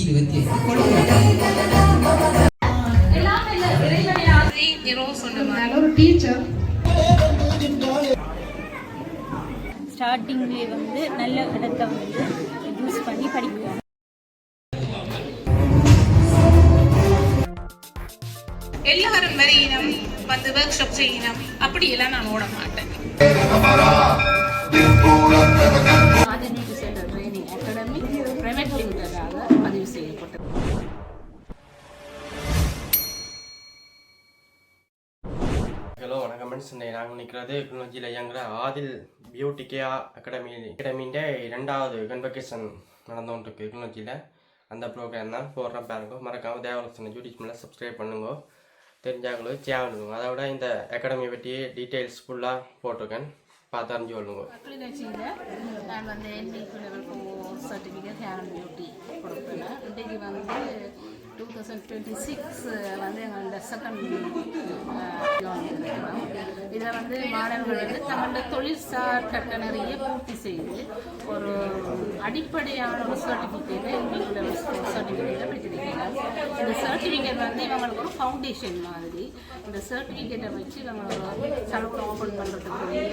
2025 ஒரு டீச்சர் ஸ்டார்டிங்லேயே வந்து நல்ல இடத்தை வந்து யூஸ் பண்ணி படிக்கலாம். எல்லாரும் வரையினம் வந்து ஒர்க் ஷாப் செய்யணும் அப்படியெல்லாம் நான் ஓட மாட்டேன். ஆதிநீதி சென்டர் ட்ரைனிங் அகாடமி பிரைவேட் லிமிடெடாக பதிவு செய்யப்பட்டது. ஹலோ வணக்கம் ஃப்ரெண்ட்ஸ். நாங்கள் நிற்கிறது கிளிநொச்சியில் இயங்குகிற ஆதில் பியூட்டி கேர் அகாடமிൻ്റെ 2வது கன்வகேஷன் நடந்துகிட்டு கிளிநொச்சியில். அந்த ப்ரோக்ராம் தான் போடுறேன் பாருங்க. மறக்காமல் தேவலட்சணை யூடியூப் மேலே சப்ஸ்கிரைப் பண்ணுங்க. தெரிஞ்சாங்களும் சேவலுங்க. அதை விட இந்த அகாடமியை பற்றி டீட்டெயில்ஸ் ஃபுல்லாக போட்டிருக்கேன், பார்த்து அறிஞ்சு கொள்ளுங்க. கிளிநொச்சியில் நான் வந்து NVQ level 4 certificate hair and beauty கொடுப்பேன். இன்றைக்கு வந்து 2026 வந்து எங்களோட செகண்ட் இதை வந்து மாணவர்கள் வந்து தங்களோட தொழில்சார் கட்டணறையை பூர்த்தி செய்து ஒரு அடிப்படையான ஒரு சர்டிஃபிகேட்டை NVQ லெவல் 4 சர்டிஃபிகேட்டை பெற்றிருக்கிறாங்க. இந்த சர்டிஃபிகேட் வந்து இவங்களுக்கு ஒரு ஃபவுண்டேஷன் மாதிரி. இந்த சர்டிஃபிகேட்டை வச்சு இவங்க ஒரு சலூன் ஓப்பன் பண்ணுறதுக்குரிய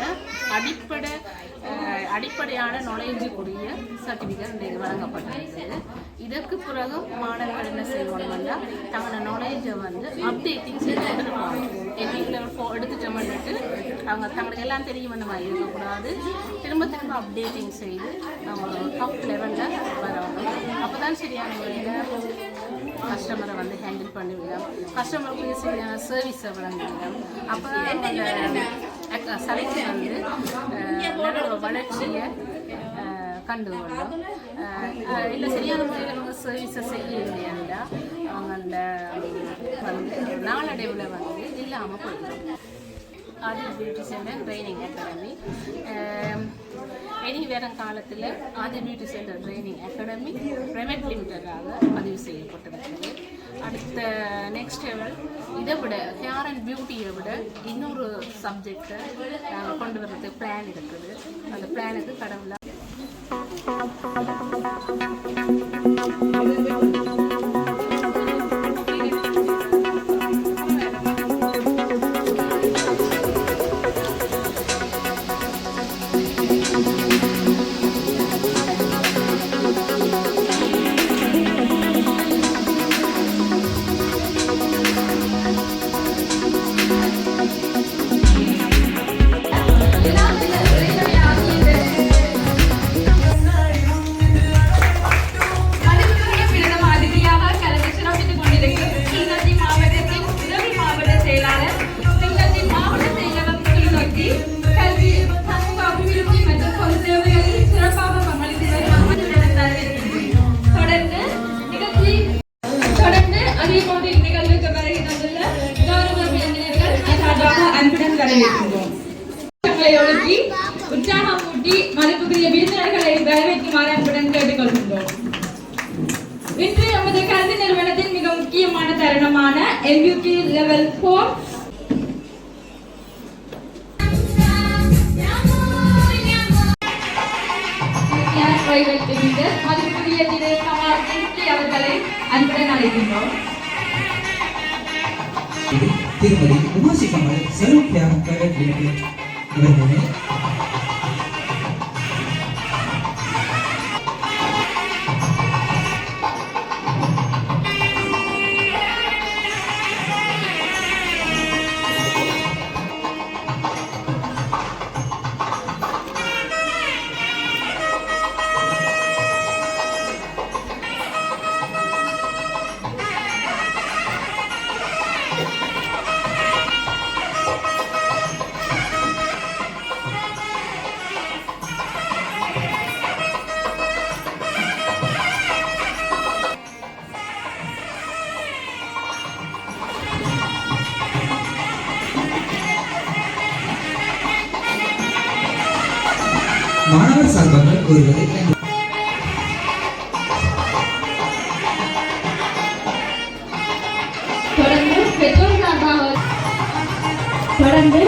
அடிப்படையான நாலேஜுக்குரிய சர்டிஃபிகேட் இன்றைக்கு வழங்கப்பட்டிருக்குது. இதற்கு பிறகு மாணவர்கள் என்ன செய்வாங்கன்னா தங்களோட நாலேஜை வந்து அப்டேட்டிங் செய்து கொண்டிருப்பாங்க. NVQ லெவல் 4 எடுத்துட்டோம்னுட்டு அவங்க தங்களுக்கு எல்லாம் தெரியும் அந்த மாதிரி இருக்கக்கூடாது. திரும்ப அப்டேட்டிங் செய்து அவங்க டாப் லெவலில் வரணும். அப்போ தான் சரியான முறையில் கஸ்டமரை வந்து ஹேண்டில் பண்ணுவீங்க, கஸ்டமருக்கு சரியான சர்வீஸை வழங்குவீங்க. அப்போ அந்த சலைக்கு வந்து வளர்ச்சியை கண்டு கொள்ளும். இல்லை சரியான முறையில் அவங்க சர்வீஸை செய்யலையாண்டா அவங்க அந்த வந்து நாளடைவில் வந்து இல்லாமல் போயிடும். Adil beauty centre training academy இனி வரும் காலத்தில் Adil beauty centre training academy private லிமிடெடாக பதிவு செய்யப்பட்டிருக்கிறது. அடுத்த நெக்ஸ்ட் லெவல் இதை விட ஹேர் அண்ட் பியூட்டியை விட இன்னொரு சப்ஜெக்டை நாங்கள் கொண்டு வர்றதுக்கு பிளான் இருக்குது. அந்த பிளானுக்கு கடவுளாக உற்சாகமூட்டி மதிப்புக்குரிய விருந்தினர்களை வரவேற்குமாறு அன்புடன் கேட்டுக்கொள்கின்றோம். இன்று நமது கல்வி நிறுவனத்தின் மிக முக்கியமான தருணமான NVQ லெவல் 4 மதிப்புக்குரிய திரு கமால் அவர்களை அன்புடன் அழைக்கின்றோம். திருமதி Umasi Kamal salon care private limited இவர்களே மாணவர் சார்பாக கூறுவதை தொடர்ந்து பெற்றோர் சார்பாக தொடர்ந்து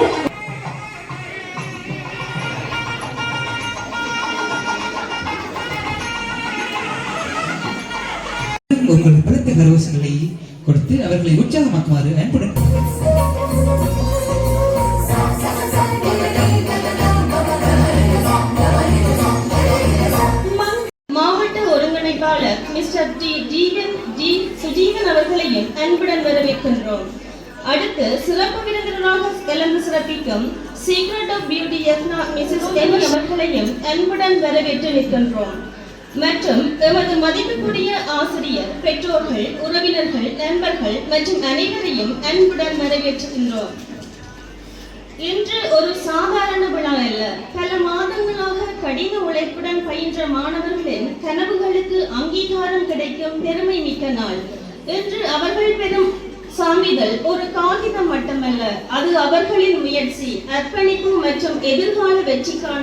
உங்கள் பலத்த கரவசங்களை கொடுத்து அவர்களை உற்சாகமாக்குமாறு அன்புடன் மாவட்ட ஒருங்கிணைப்பாளர் மிஸ்டர் சுஜீவன் அவர்களையும் அன்புடன் வரவேற்கின்றோம். அடுத்து சிறப்பு விருந்தினராக கலந்து சிறப்பிக்கும் secret of beauty Mrs Amy அவர்களையும் அன்புடன் வரவேற்று நிற்கின்றோம். மற்றும் எமது மதிப்புக்குரிய ஆசிரியர், பெற்றோர்கள், உறவினர்கள், நண்பர்கள் மற்றும் அனைவரையும் அன்புடன் வரவேற்றுகின்றோம். இன்று ஒரு சாதாரண விழா அல்ல. பல மாதங்களாக கடின உழைப்புடன் பயின்ற மாணவர்களின் கனவுகளுக்கு அங்கீகாரம் கிடைக்கும் பெருமை மிக்க நாள். இன்று அவர்கள் பெறும் சான்றிதழ் ஒரு காகிதம் மட்டுமல்ல, அது அவர்களின் முயற்சி, அர்ப்பணிப்பு மற்றும் எதிர்கால வெற்றிக்கான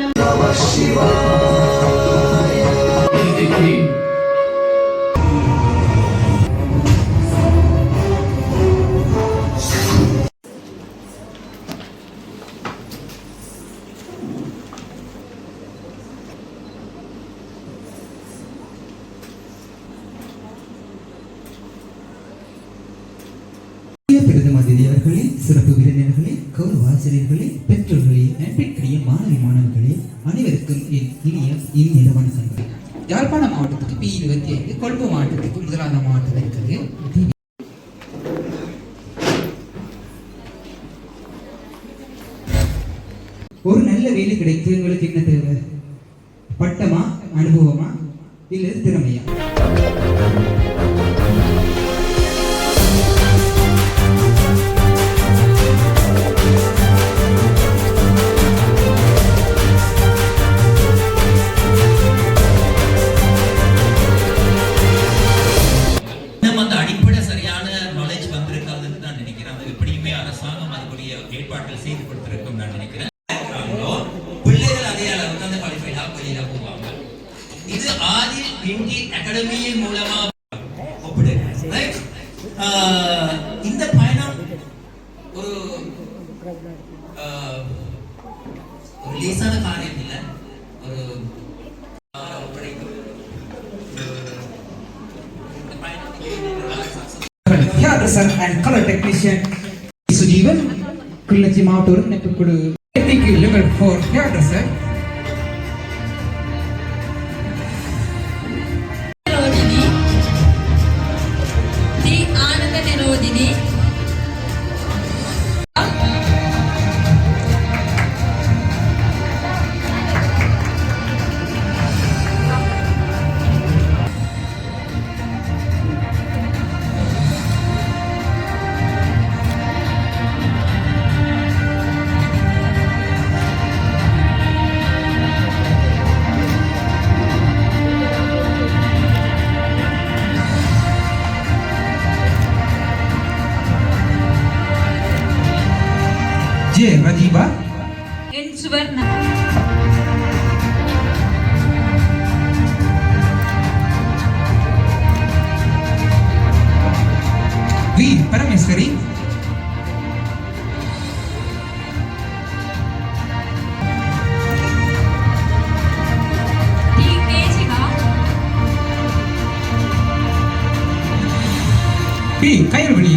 பிரதமர்களே, சிறப்பு விருந்தினர்களே, கௌரவ ஆசிரியர்களே, பெற்றோர்களே, நண்பிற்குரிய மாணவி மாணவர்களே, அனைவருக்கும் என் இனிய வணக்கங்கள். யாழ்ப்பாணம் மாவட்டத்துக்கு P25, கொழும்பு மாவட்டத்துக்கு முதலாவது மாவட்டம் இருக்கிறது. ஒரு நல்ல வேலை கிடைத்து உங்களுக்கு என்ன தேவை? பட்டமா, அனுபவமா, இல்லை திறமையா? ஏற்பாடுகள் செய்து கொடுத்திருக்கும் நான் நினைக்கிறேன். பிள்ளைகள் அதே அளவுக்கு அந்த குவாலிஃபைடா வெளியில போவாங்க. இது ஆதில் இந்தி அகாடமியின் மூலமா ஒப்பிடுங்க. இந்த பயணம் ஒரு லேசான காரியம் இல்லை. ஒரு hairdresser and color technician Sujeevan Kilinochchi மாவட்ட ஒருங்கிணைப்பு குழு level 4 hairdresser. Anantha Nirodhini, J. Rajiva, N Swarna, V. Parameswari, D Kejika, P. Kayarvali,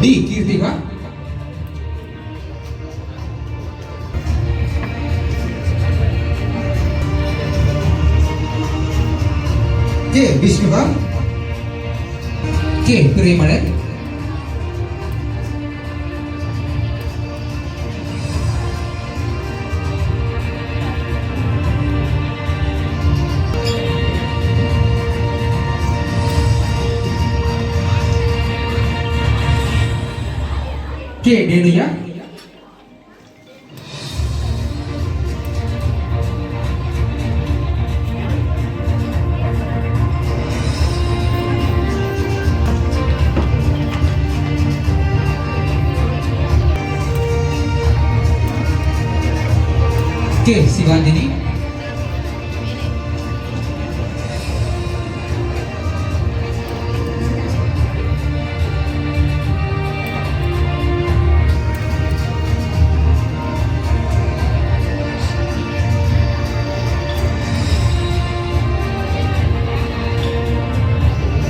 D. Kirtika, K. Vishnuva, K. Premalan, K. Denuya, K. K Sivanthini,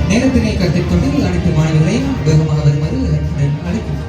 நேரத்தினை கருத்தில் கொண்டு அனைத்து மாணவர்களையும் வேகமாக வருமாறு அழைக்கும்.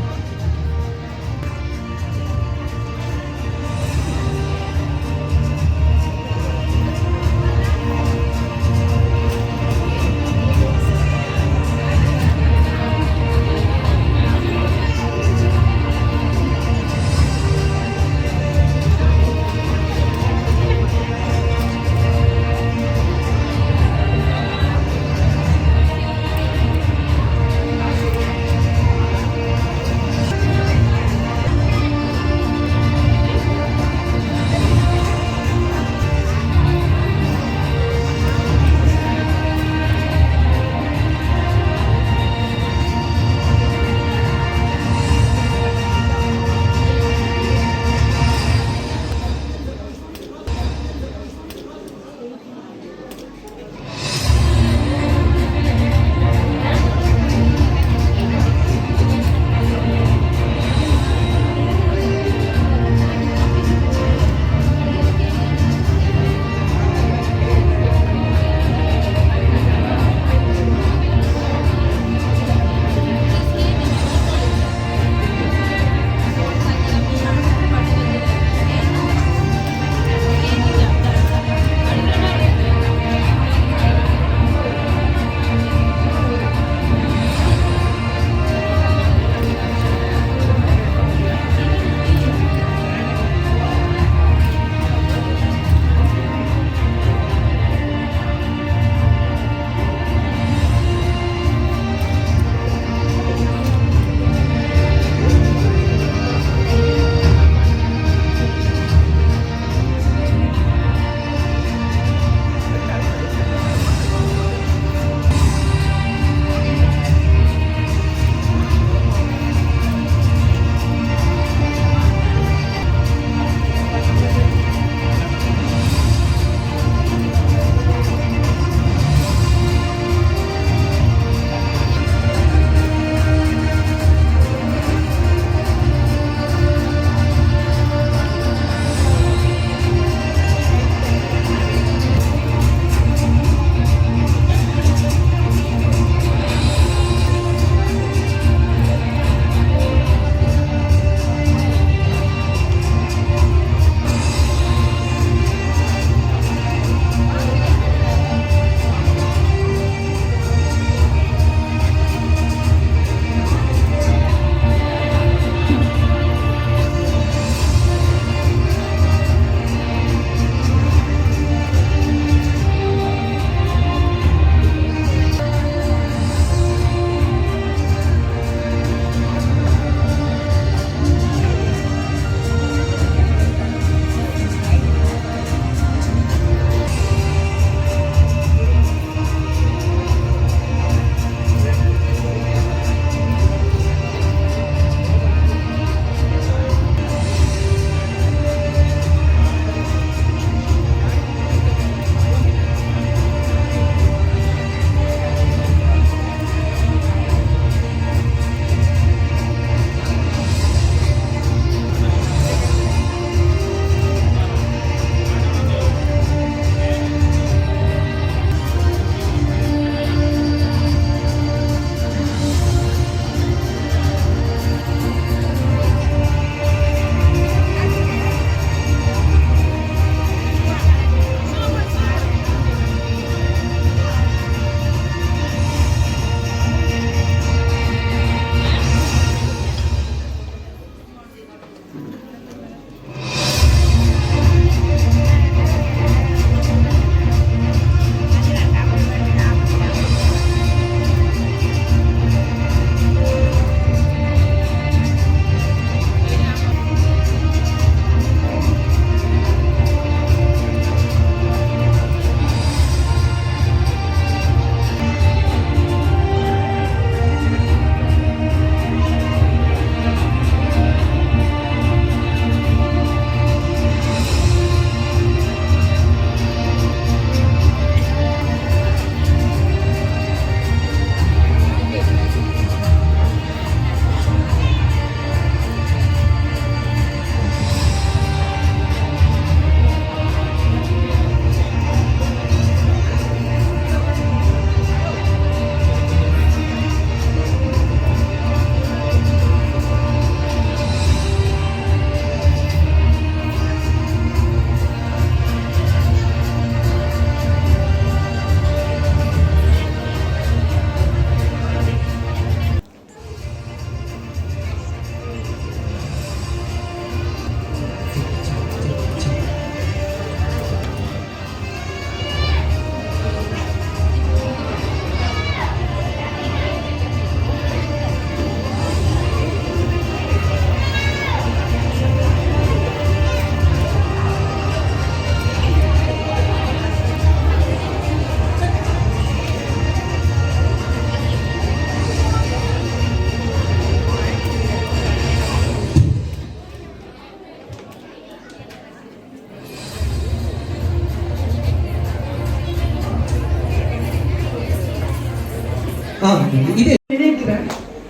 ஆமாம் இது நினைக்கிறேன்.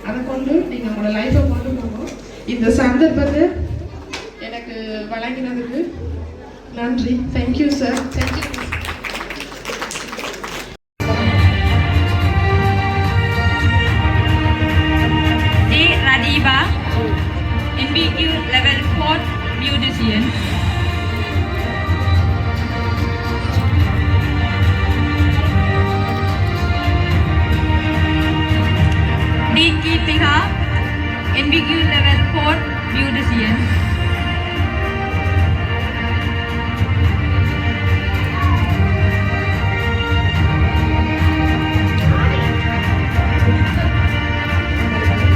அதை கொண்டு நீங்க உங்களோட லைஃபை கொண்டு போகணும். இந்த சந்தர்ப்பத்தை எனக்கு வழங்கினதுக்கு நன்றி. Thank you sir. Thank you. Radiba, NBQ Level 4 Beautician. D. Kirtika, NBQ Level 4 Beautician.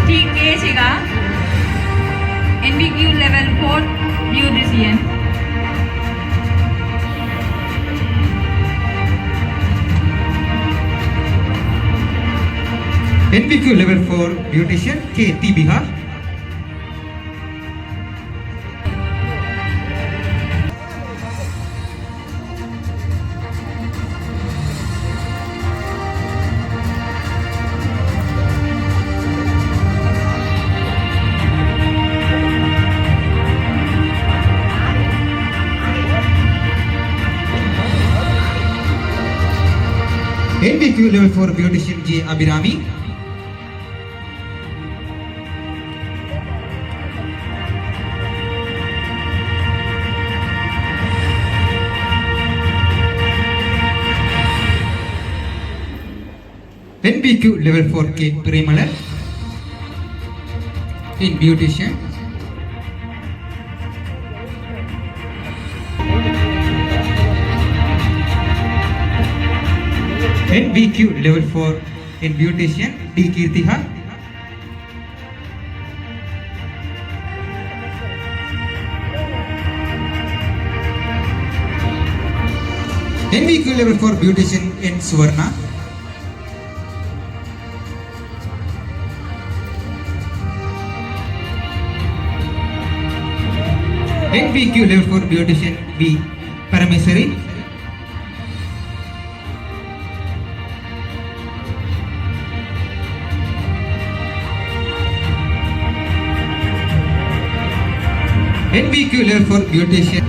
T. Keshika, NBQ Level 4 Beautician. NBQ Level 4 Beautician K. Tibiha. NBQ Level 4 Beautician J. Abhirami. NBQ Level 4 K. Premala in Beautician. NBQ Level 4 in Beautician D. Kirtiha. NBQ Level 4 Beautician in Suvarna. NBQ Level 4 Beautician B. Paramesari. NBQ Level 4 Beautician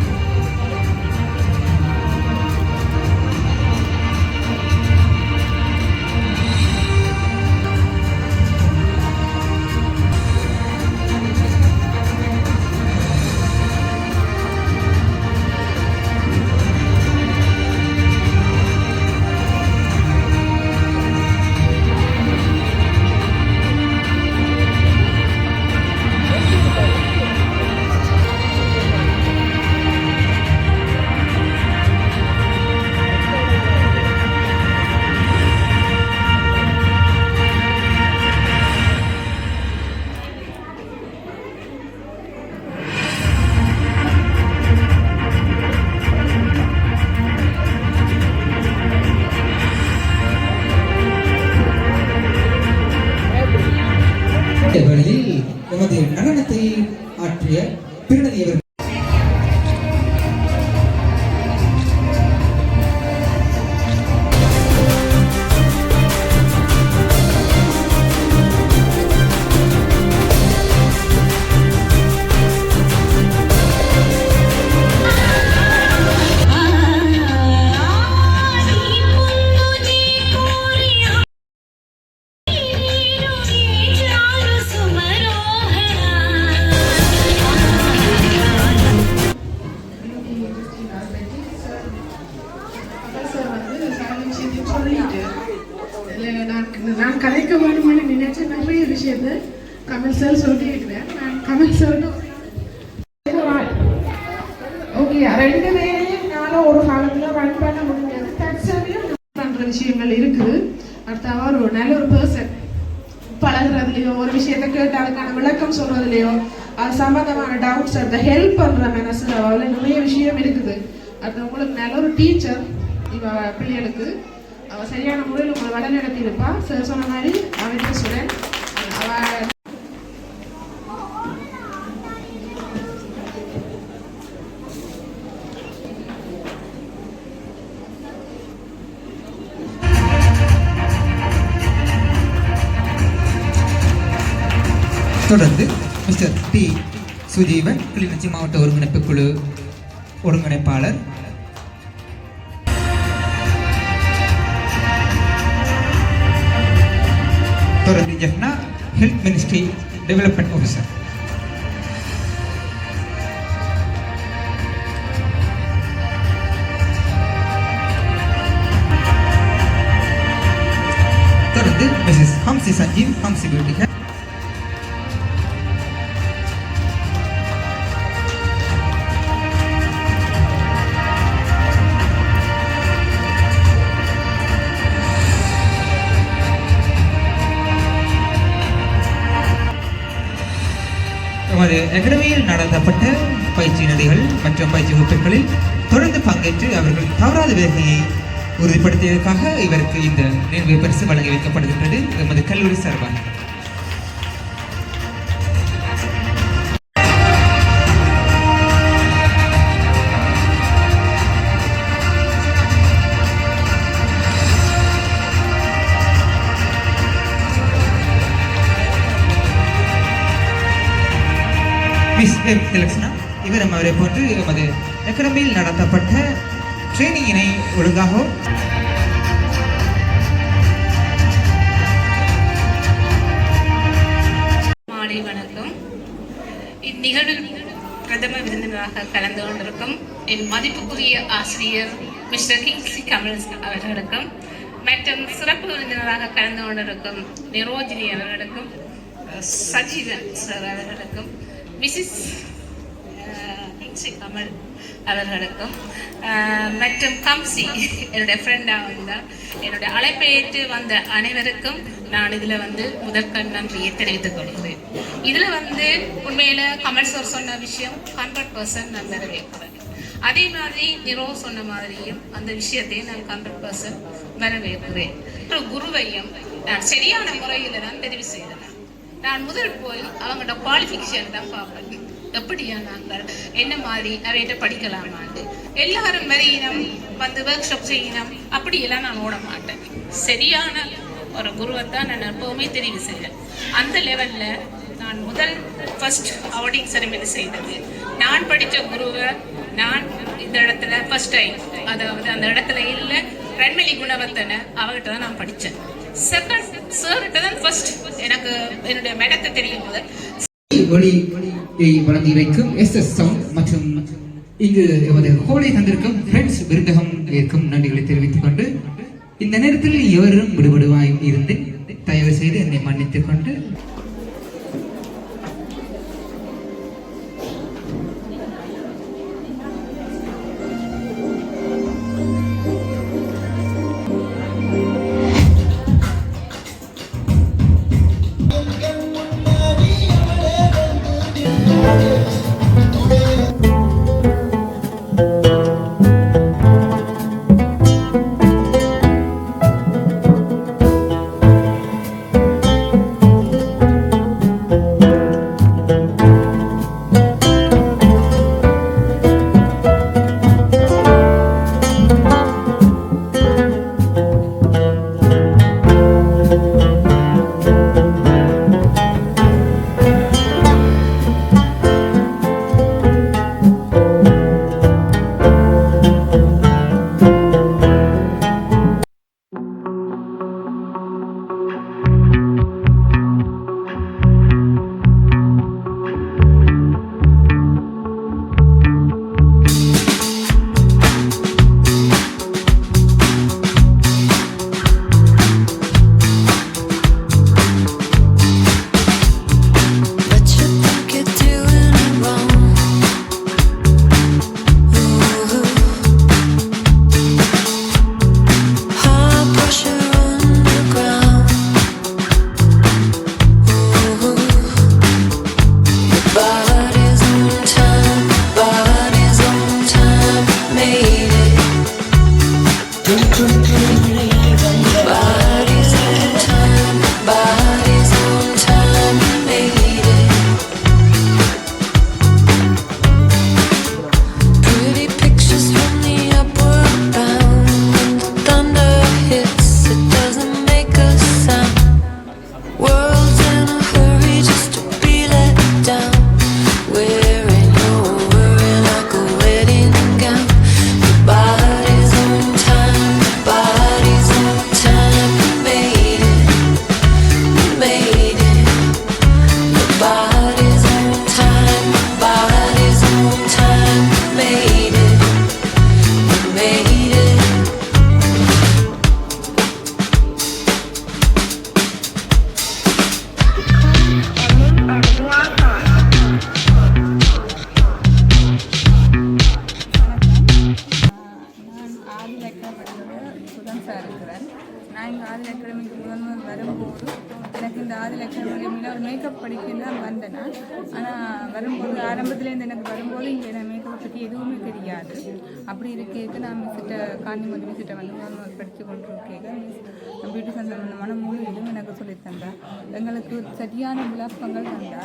வேளையில் எமது நடனத்தை ஆற்றிய பிரணதி அவர்கள் நான் கலைக்க வேணும்னு நினைச்ச நிறைய விஷயத்தை கமல் சார் சொல்லியிருக்கிறேன். நான் கமல் சார் ஓகே 2 பேரையும் நானும் ஒரு காலத்தில் ரன் பண்ண முடியாது. தற்சமயம் பண்ணுற விஷயங்கள் இருக்குது. அடுத்த ஒரு நல்ல ஒரு பர்சன் பழகுறதுலையோ ஒரு விஷயத்தை கேட்டு அதுக்கான விளக்கம் சொல்றதுலையோ அது சம்பந்தமான டவுட்ஸ் அதை ஹெல்ப் பண்ற மனசு அதில் நிறைய விஷயம் இருக்குது. அது உங்களுக்கு நல்ல ஒரு டீச்சர் இவ பிள்ளைகளுக்கு அவள் சரியான முறையில் உங்களை வழி நடத்தியிருப்பா. சார் சொன்ன மாதிரி அவன் ஸ்டூடெண்ட் அவள் தொடர்ந்து மிஸ்டர் டி சுஜீவன் கிளிநொச்சி மாவட்ட ஒருங்கிணைப்பு குழு ஒருங்கிணைப்பாளர். தொடர்ந்து Jaffna health ministry development officer. தொடர்ந்து மிஸ்ஸஸ் ஹம்சி சஞ்சீவ் ஹம்சி பியூட்டி. நமது அகாடமியில் நடத்தப்பட்ட பயிற்சி நதிகள் மற்றும் பயிற்சி வகுப்புகளில் தொடர்ந்து பங்கேற்று அவர்கள் தவறாத வேலையை உறுதிப்படுத்தியதற்காக இவருக்கு இந்த நினைவு பரிசு வழங்கி வைக்கப்படுகின்றது எமது கல்லூரி சார்பாக. மிஸ் எம் திலக்ஷனா இவரும் அவரை போன்று எமது அகாடமியில் நடத்தப்பட்ட ட்ரைனிங்கினை ஒழுங்காகவும் மாலை வணக்கம். இந்நிகழ்வில் பிரதம விருந்தினராக கலந்து கொண்டிருக்கும் என் மதிப்புக்குரிய ஆசிரியர் மிஸ்டர் கிங்ஸ்லி கமல் அவர்களுக்கும் மற்றும் சிறப்பு விருந்தினராக கலந்து கொண்டிருக்கும் நிரோஜினி அவர்களுக்கும் சஜீவன் சார் அவர்களுக்கும் மிஸ்ஸஸ் கமல் அவர்களுக்கும் மற்றும் கம்சி என்னுடைய ஃப்ரெண்டாக வந்தால் என்னுடைய அழைப்பை ஏற்று வந்த அனைவருக்கும் நான் இதில் முதற்கண் நன்றியை தெரிவித்துக் கொள்கிறேன். இதில் உண்மையில் கமல் சார் சொன்ன விஷயம் 100% நான் வரவேற்கிறேன். அதே மாதிரி நிரோ சொன்ன மாதிரியும் அந்த விஷயத்தையும் நான் 100% வரவேற்கிறேன். ஒரு குருவையும் நான் சரியான முறையில் தான் தெரிவு செய்தேன். நான் முதல் போய் அவங்களோட குவாலிஃபிகேஷன் தான் பார்ப்பேன். எப்படியா நாங்கள் என்ன மாதிரி நிறைய படிக்கலாமான்னு எல்லாரும் வரையினம் ஒர்க் ஷாப் செய்யணும் அப்படியெல்லாம் நான் ஓட மாட்டேன். சரியான ஒரு குருவை தான் நான் எப்போவுமே தெரிவு செய்கிறேன். அந்த லெவலில் நான் ஃபர்ஸ்ட் அவார்டிங் செரிமனி செய்தது நான் படித்த குருவை நான் இந்த இடத்துல ஃபர்ஸ்ட் டைம், அதாவது அந்த இடத்துல இல்லை ரன்மலி குணவர்த்தனை அவர்கிட்ட தான் நான் படித்தேன். செகண்ட் சார்கிட்ட தான் ஃபர்ஸ்ட் எனக்கு என்னுடைய மேடத்தை தெரியும் போது ஒளியை வழங்கி வைக்கும் எஸ்எஸ் சவுண்ட் மற்றும் இங்கு எமது ஹோலை தந்திருக்கும் ஃப்ரெண்ட்ஸ் விருந்தகம் ஏற்கும் நன்றிகளை தெரிவித்துக் கொண்டு இந்த நேரத்தில் எவரும் விடுபடுவாய் இருந்து தயவு செய்து என்னை மன்னித்துக் கொண்டு போது எனக்கு இந்த ஆதி லட்சம் ஒரு மேக்கப் படிக்க தான் வந்தேன். ஆனால் வரும்போது ஆரம்பத்துலேருந்து எனக்கு வரும்போது இங்கே நான் மேக்கப் பற்றி எதுவுமே தெரியாது. அப்படி இருக்கேக்கு நான் மிஸ்கிட்ட காந்திமதி மிஸ்கிட்ட வந்து படித்து கொண்டு இருக்கேன். பியூட்டிஷன் சம்பந்தமான முழு இதுவும் எனக்கு சொல்லித்தந்தா. எங்களுக்கு சரியான விளக்கங்கள் தந்தா.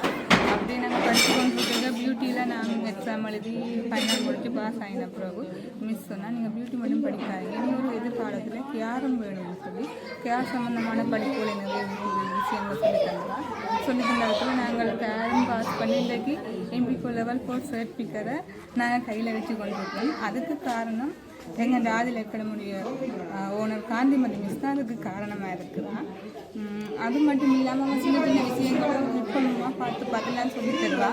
அப்படியே நாங்கள் படித்து கொண்டு இருக்க பியூட்டியில் நாங்கள் எக்ஸாம் எழுதி ஃபைனல் முடித்து பாஸ் ஆகின பிறகு மிஸ் சொன்னால் நீங்கள் பியூட்டி மட்டும் படிக்காதீங்க, இன்னொரு எதிர்காலத்தில் கேரும் வேணும்னு சொல்லி கேர் சம்பந்தமான படிப்புகளை நிறைய விஷயங்கள் சொல்லி தந்தா. நாங்கள் கேரும் பாஸ் பண்ணி இன்றைக்கு எம்பிகோ லெவல் 4 சர்டிஃபிகேட்டை நாங்கள் கையில் வச்சு கொண்டிருக்கோம். அதுக்கு காரணம் எங்கள் ஆதி அகாடமியுடைய ஓனர் காந்திமதி மிஸ் தான் அதுக்கு காரணமாக இருக்குதான். அது மட்டும் இல்லாமல் அவங்க சின்ன சின்ன விஷயங்களும் நுட்பமாக பார்த்துலாம் சொல்லி தருவா.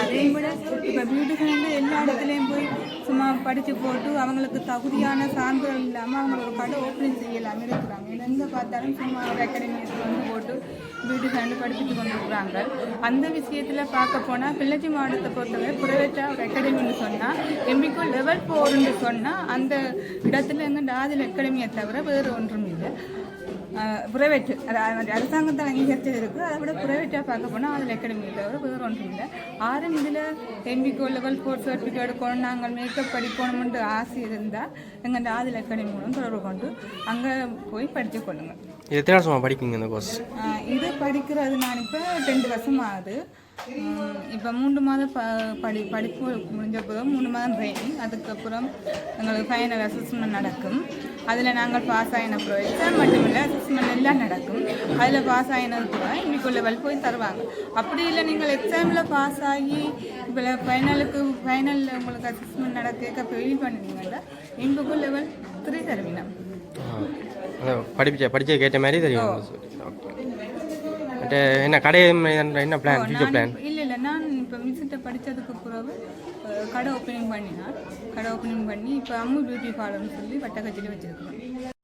அதையும் விட இப்போ பியூட்டிஷன் எல்லா இடத்துலையும் போய் சும்மா படித்து போட்டு அவங்களுக்கு தகுதியான சான்றிதழ் இல்லாமல் அவங்களோட கடை ஓப்பனிங் செய்யலாமல் இருக்கிறாங்க. எங்கே பார்த்தாலும் சும்மா ஒரு அகாடமியை வந்து போட்டு பியூட்டிஷன் படிச்சுட்டு கொண்டு இருக்கிறாங்க. அந்த விஷயத்தில் பார்க்க போனால் பிள்ளச்சி மாவட்டத்தை பொறுத்தவரை ப்ரைவேட்டாக ஒரு அகாடமின்னு சொன்னால் எம்பிகோ லெவல் 4ன்னு சொன்னால் அந்த இடத்துல எங்கள் ஆதி அகாடமியை தவிர வேறு ஒன்றும் இல்லை. ப்ரைவேட்டு அரசாங்கத்தில் அங்கீகரிச்சது இருக்குது. அதை விட ப்ரைவேட்டாக பார்க்க போனால் அதில் அகாடமியை தவிர வேறு ஒன்றும் இல்லை. ஆறும் இதில் எம்பிகோ லெவல் 4 சர்டிஃபிகேட் எடுக்கணும், நாங்கள் மேக்கப் படிக்கணும்னு ஆசை இருந்தால் எங்கள் ஆதில் அகாடமி மூலம் தொடர்பு கொண்டு அங்கே போய் படித்து கொள்ளுங்கள். இது எத்தனை வருஷமாக படிக்குங்க இந்த கோர்ஸ்? இது படிக்கிறது நான் இப்போ 2 வருஷம் ஆகுது. இப்போ 3 மாதம் படிப்பு முடிஞ்ச போதும் 3 மாதம் ட்ரைனிங். அதுக்கப்புறம் எங்களுக்கு ஃபைனல் அசஸ்மெண்ட் நடக்கும். அதில் நாங்கள் பாஸ் ஆகின அப்புறம் எக்ஸாம் மட்டும் இல்லை அசஸ்மெண்ட் எல்லாம் நடக்கும். அதில் பாஸ் ஆகினது கூட இன்றைக்கு லெவல் போய் தருவாங்க. அப்படி இல்லை நீங்கள் எக்ஸாமில் பாஸ் ஆகி இப்போ ஃபைனலில் உங்களுக்கு அசஸ்மெண்ட் நடக்க ஃபெயில் பண்ணிங்கன்னா இன்றைக்கு லெவல் 3 தருவீங்க. படிச்ச கேட்ட மாதிரி தெரியும். என்ன கடை என்ன பிளான், ஃபியூச்சர் பிளான்? இல்லை நான் இப்போ மிஸ்கிட்ட படித்ததுக்கு பிறகு கடை ஓப்பனிங் பண்ணினேன். கடை ஓப்பனிங் பண்ணி இப்போ அம்மு பியூட்டி பார்லர்னு சொல்லி வட்டக்கச்சிலே வச்சுருக்கேன்.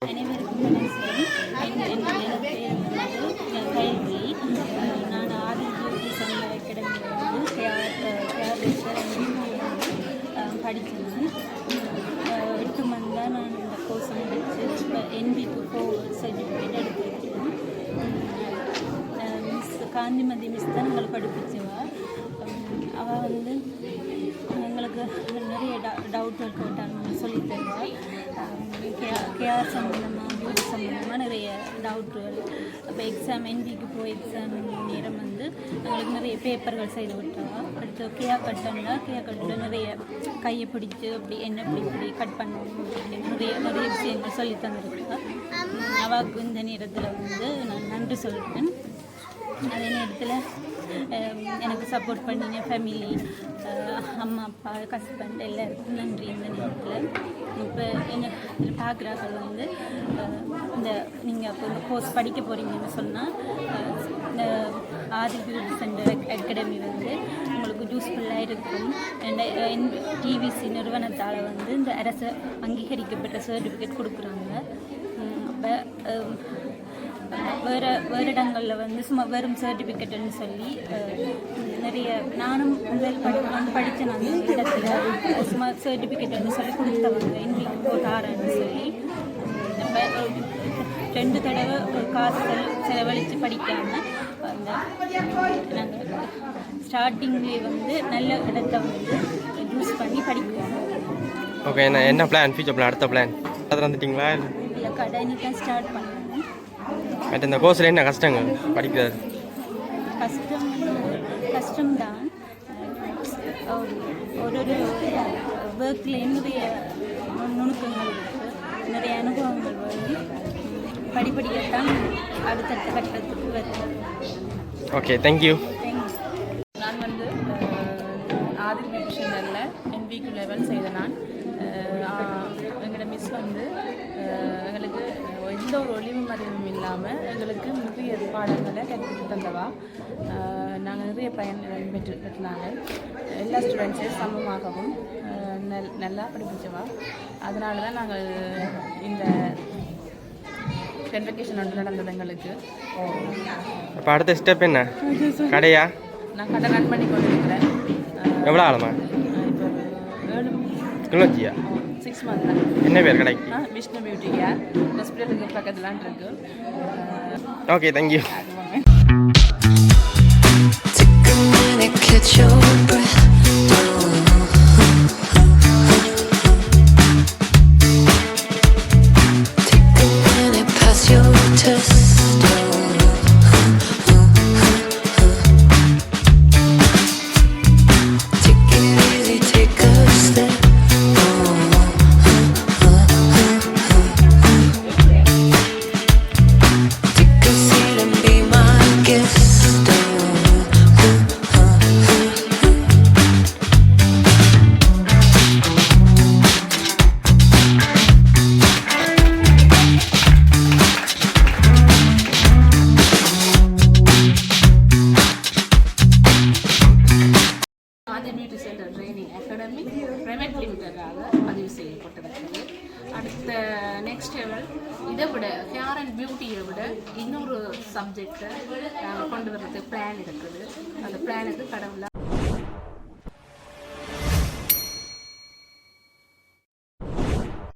அனைவருக்கும் நான் ஆதி பியூட்டி சென்டர் அகாடமியில் வந்து படித்தேன். 8 மந்த் தான் நான் இந்த கோர்ஸ் முடிச்சு இப்போ NB2 சர்டிஃபிகேட் எடுத்துருக்கேன். மிஸ் காந்திமதி மிஸ் தான் எங்களை படிப்பிச்சவா. அவள் வந்து எங்களுக்கு நிறைய டவுட்கள் கேட்டால் சொல்லி தருவாள். கேஆர் சம்மந்தமாக பியூட்டி சம்மந்தமாக நிறைய டவுட்டுகள். அப்போ எக்ஸாம் NBக்கு போய் எக்ஸாம் நேரம் வந்து எங்களுக்கு நிறைய பேப்பர்கள் செய்து விட்டாள். அடுத்து கேஆர் நிறைய கையை பிடிச்சி அப்படி என்ன இப்படி கட் பண்ணணும் நிறைய விஷயங்கள் சொல்லி தந்துருக்காள். அவளுக்கு இந்த நேரத்தில் வந்து நான் நன்றி சொல்கிறேன். அதே நேரத்தில் எனக்கு சப்போர்ட் பண்ணின ஃபேமிலி, அம்மா அப்பா ஹஸ்பண்ட் எல்லாருக்கும் நன்றி. இந்த நேரத்தில் இப்போ என்ன பார்க்குறாக்கள் வந்து இந்த நீங்கள் இப்போ இந்த கோர்ஸ் படிக்க போகிறீங்கன்னு சொன்னால் இந்த ஆதி பியூட்டி சென்டர் அகாடமி வந்து உங்களுக்கு யூஸ்ஃபுல்லாக இருக்கும். டிவிசி நிறுவனத்தால் வந்து இந்த அரசு அங்கீகரிக்கப்பட்ட சர்டிஃபிகேட் கொடுக்குறாங்க. அப்போ வேறு இடங்களில் வந்து சும்மா வெறும் சர்டிஃபிகேட்டுன்னு சொல்லி நிறைய நானும் முதல் படித்தேன். அந்த இடத்துல சும்மா சர்டிஃபிகேட்டுன்னு சொல்லி கொடுத்தவங்க இன்றைக்கு போட்டாரன்னு சொல்லி இப்போ 2 தடவை காசு செலவழித்து படிக்காமல் அந்த நாங்கள் ஸ்டார்டிங்லேயே வந்து நல்ல இடத்த வந்து யூஸ் பண்ணி படிக்கிறோம். ஓகே, என்ன பிளான், ஃபியூச்சர் பிளான், அடுத்த பிளான் அதில் வந்துட்டிங்களா? இல்லை கடை தான் ஸ்டார்ட் பண்ணணும். பட் இந்த கோர்ஸில் என்ன கஷ்டங்கள் படிக்கிறது? கஷ்டம்தான். ஒரு ஒர்க்கில் நிறைய நுணுக்கங்கள் இருக்குது, நிறைய அனுபவங்கள் வரும். படிப்படியாகத்தான் அடுத்தடுத்த கட்டத்துக்கு வருது. Okay, thank you. நான் வந்து ஆதி பியூட்டிஷனில் NB2 லெவல் செய்த நான் எங்களோட மிஸ் வந்து எங்களுக்கு எந்த ஒரு ஒளிவு மறைவும் இல்லாமல் எங்களுக்கு நிறைய பாடங்களை கற்று தந்தவா. நாங்கள் நிறைய பயன் பெற்றாங்க. எல்லா ஸ்டூடெண்ட்ஸையும் சமமாகவும் நல்லா படிப்பிச்சவா. அதனால தான் நாங்கள் இந்த கன்வெகேஷன் ஒன்று நடந்தது எங்களுக்கு. இப்போ அடுத்த ஸ்டெப் என்ன? கடையா? நான் கடை ரன் பண்ணி கொண்டு இருக்கிறேன். எவ்வளோ ஆளுமா? கிளோச்சியா? 6 months தான். என்ன பேர் கடைக்கு? Vishnu beauty care. ஹாஸ்பிட்டலுக்கு பக்கத்துலான் இருக்குது. Okay thank you. Aadhi beauty centre training academy private லிமிட்டடாக பதிவு செய்யப்பட்டிருக்கிறது. அடுத்த நெக்ஸ்ட் லெவல் இதை விட ஹேர் அண்ட் பியூட்டியை விட இன்னொரு சப்ஜெக்டை கொண்டு வர்றதுக்கு பிளான் இருக்குது. அந்த பிளானுக்கு கடவுளா